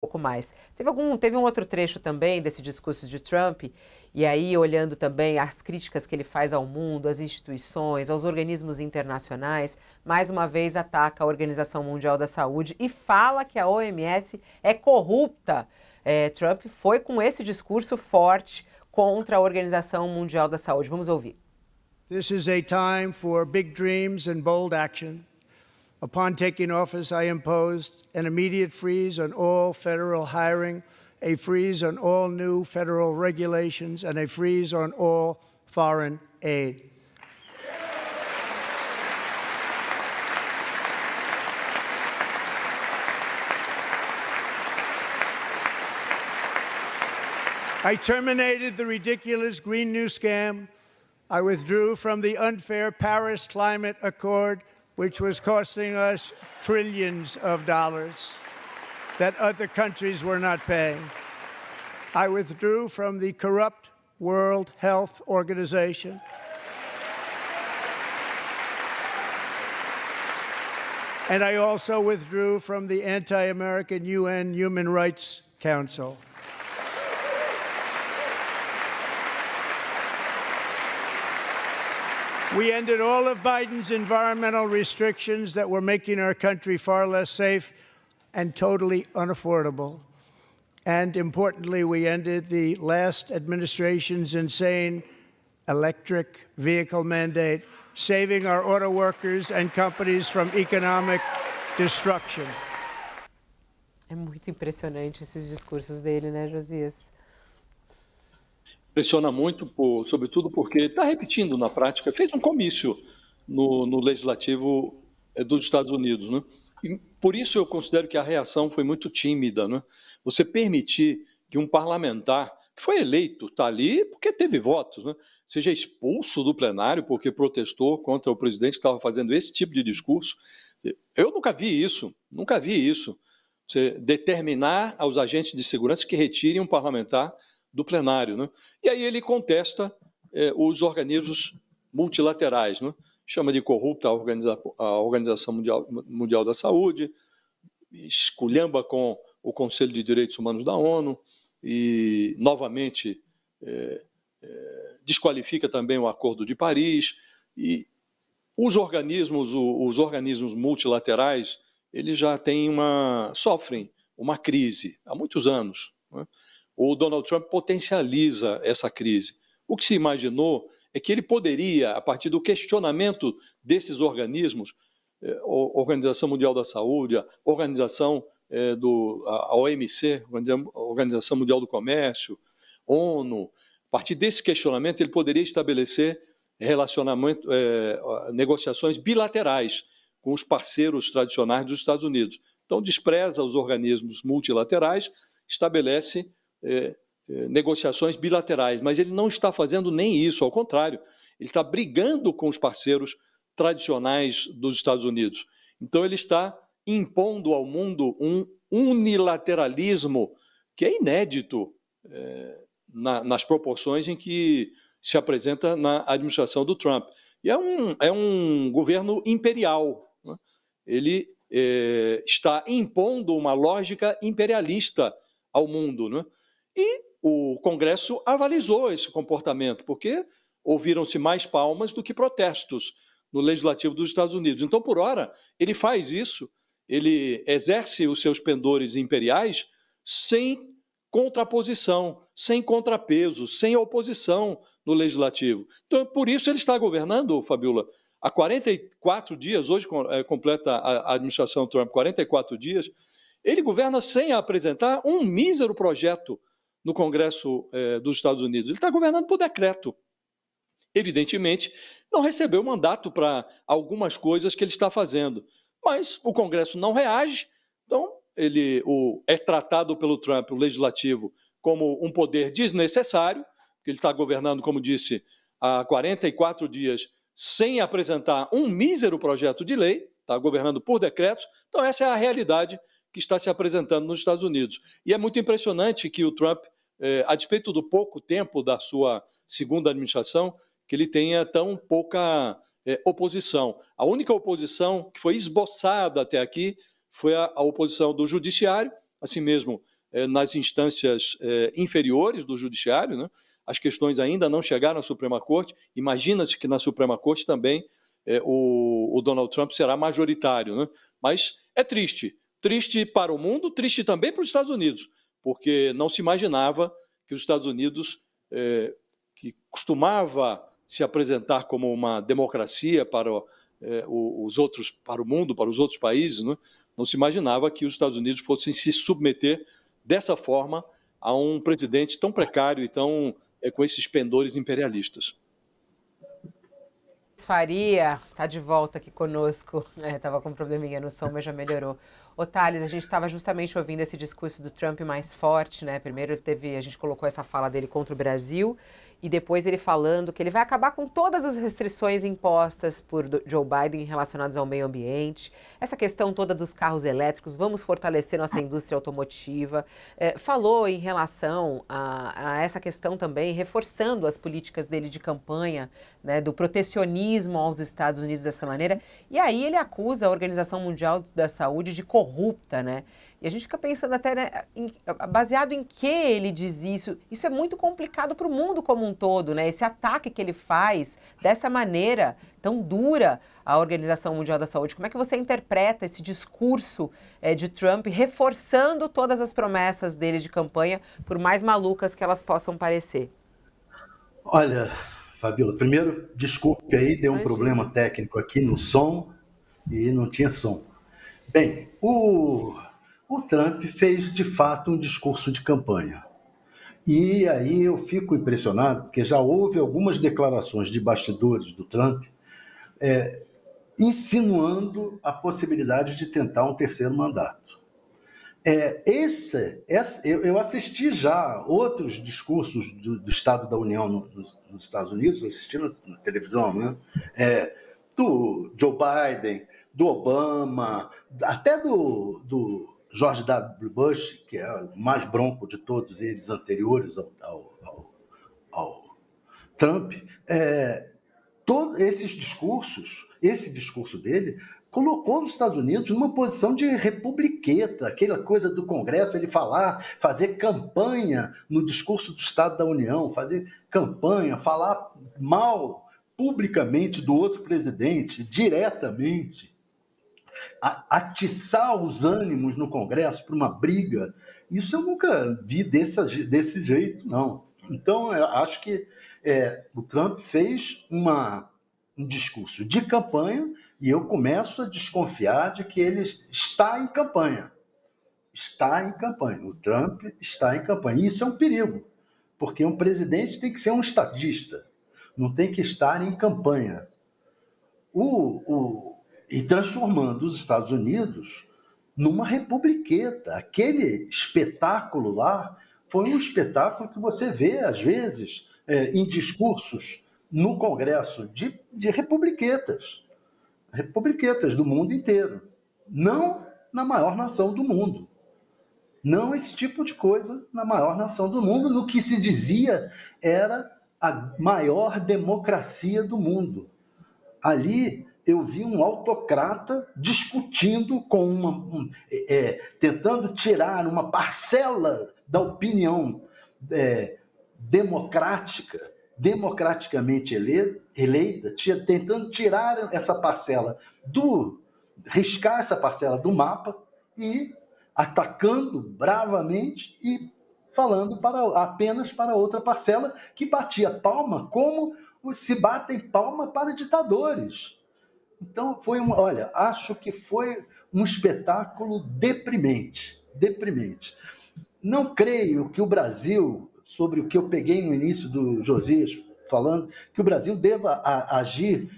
pouco mais. Teve um outro trecho também desse discurso de Trump, e aí olhando também as críticas que ele faz ao mundo, às instituições, aos organismos internacionais, mais uma vez ataca a Organização Mundial da Saúde e fala que a OMS é corrupta. Trump foi com esse discurso forte contra a Organização Mundial da Saúde. Vamos ouvir. This is a time for big dreams and bold action. Upon taking office, I imposed an immediate freeze on all federal hiring, a freeze on all new federal regulations, and a freeze on all foreign aid. I terminated the ridiculous Green New Scam. I withdrew from the unfair Paris Climate Accord, which was costing us trillions of dollars that other countries were not paying. I withdrew from the corrupt World Health Organization. And I also withdrew from the anti-American UN Human Rights Council. We ended all of Biden's environmental restrictions that were making our country far less safe and totally unaffordable. And importantly, we ended the last administration's insane electric vehicle mandate, saving our auto workers and companies from economic destruction. É muito impressionante esses discursos dele, né, Josias? Impressiona muito, sobretudo porque está repetindo na prática, fez um comício no Legislativo dos Estados Unidos, né? E por isso eu considero que a reação foi muito tímida, né? Você permitir que um parlamentar, que foi eleito, está ali porque teve votos, né, seja expulso do plenário porque protestou contra o presidente que estava fazendo esse tipo de discurso. Eu nunca vi isso, nunca vi isso. Você determinar aos agentes de segurança que retirem um parlamentar do plenário, né? E aí ele contesta os organismos multilaterais, né? Chama de corrupta a Organização Mundial da Saúde, esculhamba com o Conselho de Direitos Humanos da ONU e, novamente, desqualifica também o Acordo de Paris. E os organismos multilaterais, eles já sofrem uma crise há muitos anos, né? O Donald Trump potencializa essa crise. O que se imaginou é que ele poderia, a partir do questionamento desses organismos, a Organização Mundial da Saúde, a OMC, a Organização Mundial do Comércio, ONU, a partir desse questionamento ele poderia estabelecer negociações bilaterais com os parceiros tradicionais dos Estados Unidos. Então despreza os organismos multilaterais, estabelece negociações bilaterais, mas ele não está fazendo nem isso, ao contrário, ele está brigando com os parceiros tradicionais dos Estados Unidos. Então ele está impondo ao mundo um unilateralismo que é inédito nas proporções em que se apresenta na administração do Trump. E é um governo imperial, né? Ele está impondo uma lógica imperialista ao mundo, né? E o Congresso avalizou esse comportamento, porque ouviram-se mais palmas do que protestos no Legislativo dos Estados Unidos. Então, por hora, ele faz isso, ele exerce os seus pendores imperiais sem contraposição, sem contrapeso, sem oposição no Legislativo. Então, por isso ele está governando, Fabiola, há 44 dias, hoje completa a administração Trump 44 dias, ele governa sem apresentar um mísero projeto no Congresso dos Estados Unidos. Ele está governando por decreto. Evidentemente, não recebeu mandato para algumas coisas que ele está fazendo. Mas o Congresso não reage, então ele é tratado pelo Trump, o Legislativo, como um poder desnecessário, que ele está governando, como disse, há 44 dias, sem apresentar um mísero projeto de lei, está governando por decretos. Então essa é a realidade que está se apresentando nos Estados Unidos. E é muito impressionante que o Trump, a despeito do pouco tempo da sua segunda administração, que ele tenha tão pouca oposição. A única oposição que foi esboçada até aqui foi a oposição do Judiciário, assim mesmo nas instâncias inferiores do judiciário, né? As questões ainda não chegaram à Suprema Corte. Imagina-se que na Suprema Corte também o Donald Trump será majoritário, né? Mas é triste. Triste para o mundo, triste também para os Estados Unidos, porque não se imaginava que os Estados Unidos, que costumava se apresentar como uma democracia para os outros, para o mundo, para os outros países, né? Não se imaginava que os Estados Unidos fossem se submeter dessa forma a um presidente tão precário e tão com esses pendores imperialistas. Faria está de volta aqui conosco. Estava com um probleminha no som, mas já melhorou. Ô, Thales, a gente estava justamente ouvindo esse discurso do Trump mais forte, né? Primeiro a gente colocou essa fala dele contra o Brasil e depois ele falando que ele vai acabar com todas as restrições impostas por Joe Biden relacionadas ao meio ambiente, essa questão toda dos carros elétricos, vamos fortalecer nossa indústria automotiva. Falou em relação a essa questão também, reforçando as políticas dele de campanha, né, do protecionismo aos Estados Unidos dessa maneira. E aí ele acusa a Organização Mundial da Saúde de corrupta, né? E a gente fica pensando até, né, baseado em que ele diz isso. Isso é muito complicado para o mundo como um todo, né? Esse ataque que ele faz dessa maneira tão dura à Organização Mundial da Saúde. Como é que você interpreta esse discurso de Trump reforçando todas as promessas dele de campanha, por mais malucas que elas possam parecer? Olha, Fabíola, primeiro, desculpe aí, deu um problema técnico aqui no som e não tinha som. Bem, o Trump fez, de fato, um discurso de campanha. E aí eu fico impressionado, porque já houve algumas declarações de bastidores do Trump insinuando a possibilidade de tentar um terceiro mandato. Eu assisti já outros discursos do Estado da União nos Estados Unidos, assistindo na televisão, né? Do Joe Biden, do Obama, até do George W. Bush, que é o mais bronco de todos eles anteriores ao Trump. Todos esses discursos, esse discurso dele, colocou os Estados Unidos numa posição de republiqueta, aquela coisa do Congresso, ele fazer campanha no discurso do Estado da União, fazer campanha, falar mal publicamente do outro presidente, diretamente, atiçar os ânimos no Congresso para uma briga. Isso eu nunca vi desse jeito, não. Então, eu acho que o Trump fez um discurso de campanha e eu começo a desconfiar de que ele está em campanha. Está em campanha. O Trump está em campanha. E isso é um perigo, porque um presidente tem que ser um estadista, não tem que estar em campanha. E transformando os Estados Unidos numa republiqueta. Aquele espetáculo lá foi um espetáculo que você vê, às vezes, em discursos no Congresso de republiquetas do mundo inteiro. Não na maior nação do mundo. Não esse tipo de coisa na maior nação do mundo, no que se dizia era a maior democracia do mundo. Ali eu vi um autocrata discutindo tentando tirar uma parcela da opinião democraticamente eleita, tentando tirar essa parcela riscar essa parcela do mapa e atacando bravamente e falando apenas para outra parcela que batia palma como se batem palma para ditadores. Então, acho que foi um espetáculo deprimente. Não creio que o Brasil, sobre o que eu peguei no início do Josias falando, que o Brasil deva agir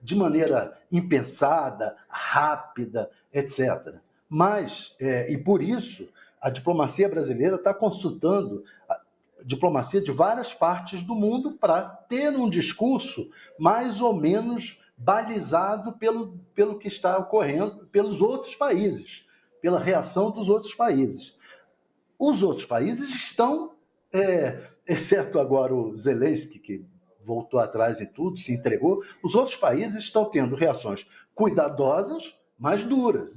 de maneira impensada, rápida, etc. Mas, e por isso, a diplomacia brasileira está consultando a diplomacia de várias partes do mundo para ter um discurso mais ou menos balizado pelo que está ocorrendo pelos outros países, pela reação dos outros países. Os outros países estão, exceto agora o Zelensky, que voltou atrás em tudo, se entregou, os outros países estão tendo reações cuidadosas, mas duras.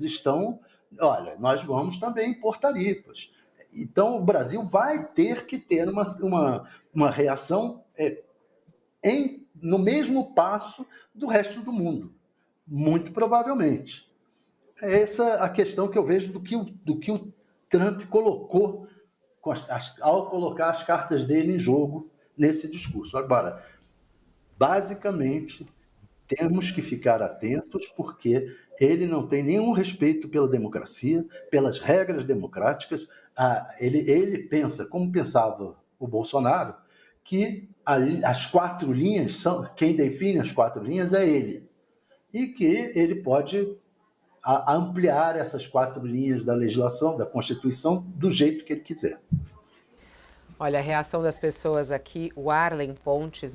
Nós vamos também impor tarifas. Então, o Brasil vai ter que ter uma reação no mesmo passo do resto do mundo, muito provavelmente. Essa é a questão que eu vejo do que o Trump colocou ao colocar as cartas dele em jogo nesse discurso. Agora, basicamente, temos que ficar atentos porque ele não tem nenhum respeito pela democracia, pelas regras democráticas. Ele pensa, como pensava o Bolsonaro, que as 4 linhas quem define as 4 linhas é ele. E que ele pode ampliar essas 4 linhas da legislação, da Constituição, do jeito que ele quiser. Olha, a reação das pessoas aqui, o Arlen Pontes